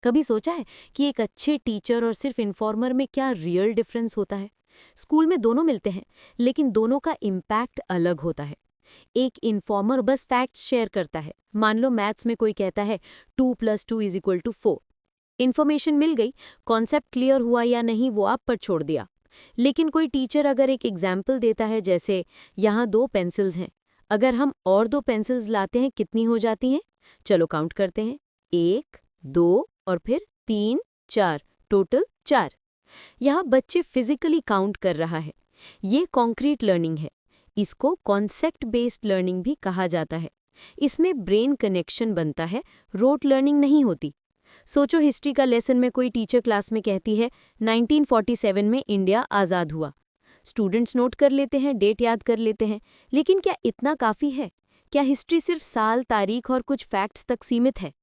कभी सोचा है कि एक अच्छे टीचर और सिर्फ इन्फॉर्मर में क्या रियल डिफरेंस होता है? स्कूल में दोनों मिलते हैं, लेकिन दोनों का इम्पैक्ट अलग होता है। एक इन्फॉर्मर बस फैक्ट्स शेयर करता है। मान लो मैथ्स में कोई कहता है 2+2=4। इन्फॉर्मेशन मिल गई, कॉन्सेप्ट क्लियर हुआ या नहीं वो आप पर छोड़ दिया। लेकिन कोई टीचर अगर एक एग्जाम्पल देता है, जैसे यहाँ 2 पेंसिल्स हैं, अगर हम और 2 पेंसिल्स लाते हैं कितनी हो जाती हैं? चलो काउंट करते हैं, 1, 2 और फिर 3, 4, टोटल 4। यहाँ बच्चे फिजिकली काउंट कर रहा है। ये कॉन्क्रीट लर्निंग है। इसको कॉन्सेप्ट बेस्ड लर्निंग भी कहा जाता है। इसमें ब्रेन कनेक्शन बनता है, रोट लर्निंग नहीं होती। सोचो, हिस्ट्री का लेसन में कोई टीचर क्लास में कहती है 1947 में इंडिया आज़ाद हुआ। स्टूडेंट्स नोट कर लेते हैं, डेट याद कर लेते हैं, लेकिन क्या इतना काफ़ी है? क्या हिस्ट्री सिर्फ साल, तारीख और कुछ फैक्ट्स तक सीमित है?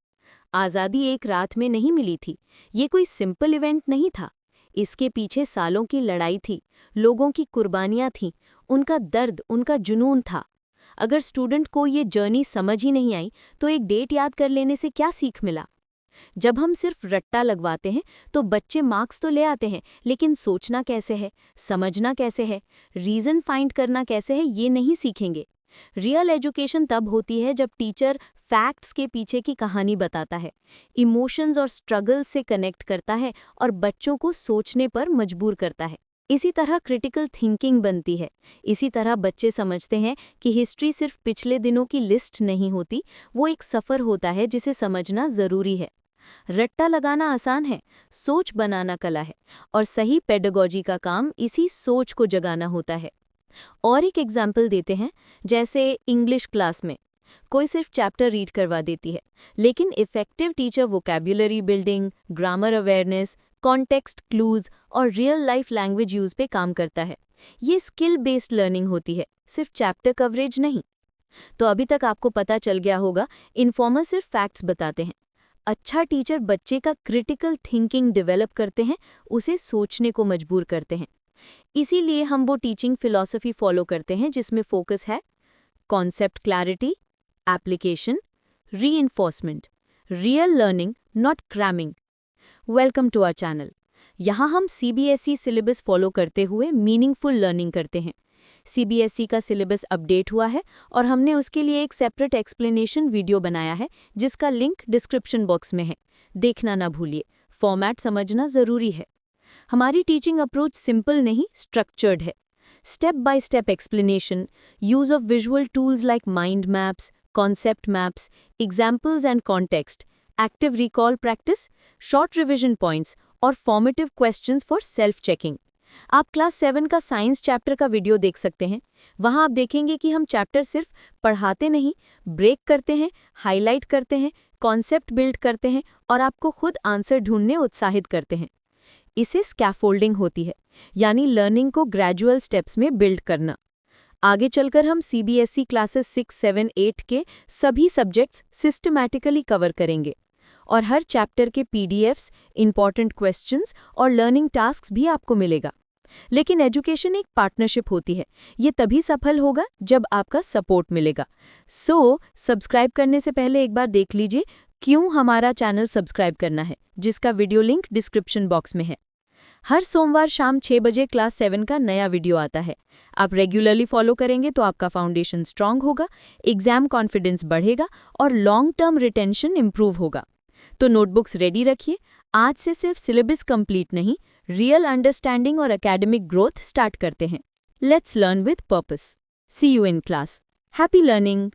आज़ादी एक रात में नहीं मिली थी। ये कोई सिंपल इवेंट नहीं था। इसके पीछे सालों की लड़ाई थी, लोगों की कुर्बानियां थीं, उनका दर्द, उनका जुनून था। अगर स्टूडेंट को ये जर्नी समझ ही नहीं आई, तो एक डेट याद कर लेने से क्या सीख मिला? जब हम सिर्फ रट्टा लगवाते हैं तो बच्चे मार्क्स तो ले आते हैं, लेकिन सोचना कैसे है, समझना कैसे है, रीज़न फाइंड करना कैसे है, ये नहीं सीखेंगे। रियल एजुकेशन तब होती है जब टीचर फैक्ट्स के पीछे की कहानी बताता है, इमोशंस और स्ट्रगल से कनेक्ट करता है और बच्चों को सोचने पर मजबूर करता है। इसी तरह क्रिटिकल थिंकिंग बनती है। इसी तरह बच्चे समझते हैं कि हिस्ट्री सिर्फ पिछले दिनों की लिस्ट नहीं होती, वो एक सफ़र होता है जिसे समझना ज़रूरी है। रट्टा लगाना आसान है, सोच बनाना कला है, और सही पेडागॉजी का काम इसी सोच को जगाना होता है। और एक एग्जाम्पल देते हैं, जैसे इंग्लिश क्लास में कोई सिर्फ चैप्टर रीड करवा देती है, लेकिन effective teacher vocabulary building, grammar awareness, context clues और रियल लाइफ लैंग्वेज यूज पे काम करता है। ये स्किल बेस्ड लर्निंग होती है, सिर्फ चैप्टर कवरेज नहीं। तो अभी तक आपको पता चल गया होगा, इन्फॉर्मर सिर्फ फैक्ट्स बताते हैं। अच्छा टीचर बच्चे का क्रिटिकल थिंकिंग डेवलप करते हैं, उसे सोचने को मजबूर करते हैं। इसीलिए हम वो टीचिंग फिलॉसफी फॉलो करते हैं जिसमें फोकस है concept clarity, application, reinforcement, real learning, not cramming. Welcome to our channel. यहाँ हम सीबीएसई सिलेबस फॉलो करते हुए मीनिंगफुल लर्निंग करते हैं। सीबीएसई का सिलेबस अपडेट हुआ है और हमने उसके लिए एक सेपरेट एक्सप्लेनेशन वीडियो बनाया है, जिसका लिंक डिस्क्रिप्शन बॉक्स में है। देखना ना भूलिए, फॉर्मेट समझना ज़रूरी है। हमारी टीचिंग अप्रोच सिंपल नहीं, स्ट्रक्चर्ड है। Step by step explanation, use of visual tools like mind maps, concept maps, examples and context, active recall practice, short revision points और formative questions for self checking. आप class 7 का science chapter का video देख सकते हैं। वहां आप देखेंगे कि हम चैप्टर सिर्फ पढ़ाते नहीं, ब्रेक करते हैं, हाईलाइट करते हैं, कॉन्सेप्ट बिल्ड करते हैं और आपको खुद आंसर ढूंढने उत्साहित करते हैं। इसे स्कैफोल्डिंग होती है, यानी लर्निंग को ग्रेजुअल स्टेप्स में बिल्ड करना। आगे चलकर हम सीबीएसई क्लासेस 6, 7, 8 के सभी सब्जेक्ट्स सिस्टमैटिकली कवर करेंगे और हर चैप्टर के पीडीएफ्स, इंपॉर्टेंट क्वेश्चंस और लर्निंग टास्क्स भी आपको मिलेगा। लेकिन एजुकेशन एक पार्टनरशिप होती है। ये तभी सफल होगा जब आपका सपोर्ट मिलेगा। सब्सक्राइब करने से पहले एक बार देख लीजिए क्यों हमारा चैनल सब्सक्राइब करना है, जिसका वीडियो लिंक डिस्क्रिप्शन बॉक्स में है। हर सोमवार शाम 6 बजे क्लास 7 का नया वीडियो आता है। आप रेगुलरली फॉलो करेंगे तो आपका फाउंडेशन स्ट्रांग होगा, एग्जाम कॉन्फिडेंस बढ़ेगा और लॉन्ग टर्म रिटेंशन इंप्रूव होगा। तो नोटबुक्स रेडी रखिए। आज से सिर्फ सिलेबस कंप्लीट नहीं, रियल अंडरस्टैंडिंग और एकेडमिक ग्रोथ स्टार्ट करते हैं। Let's learn with purpose. See you in class. Happy learning.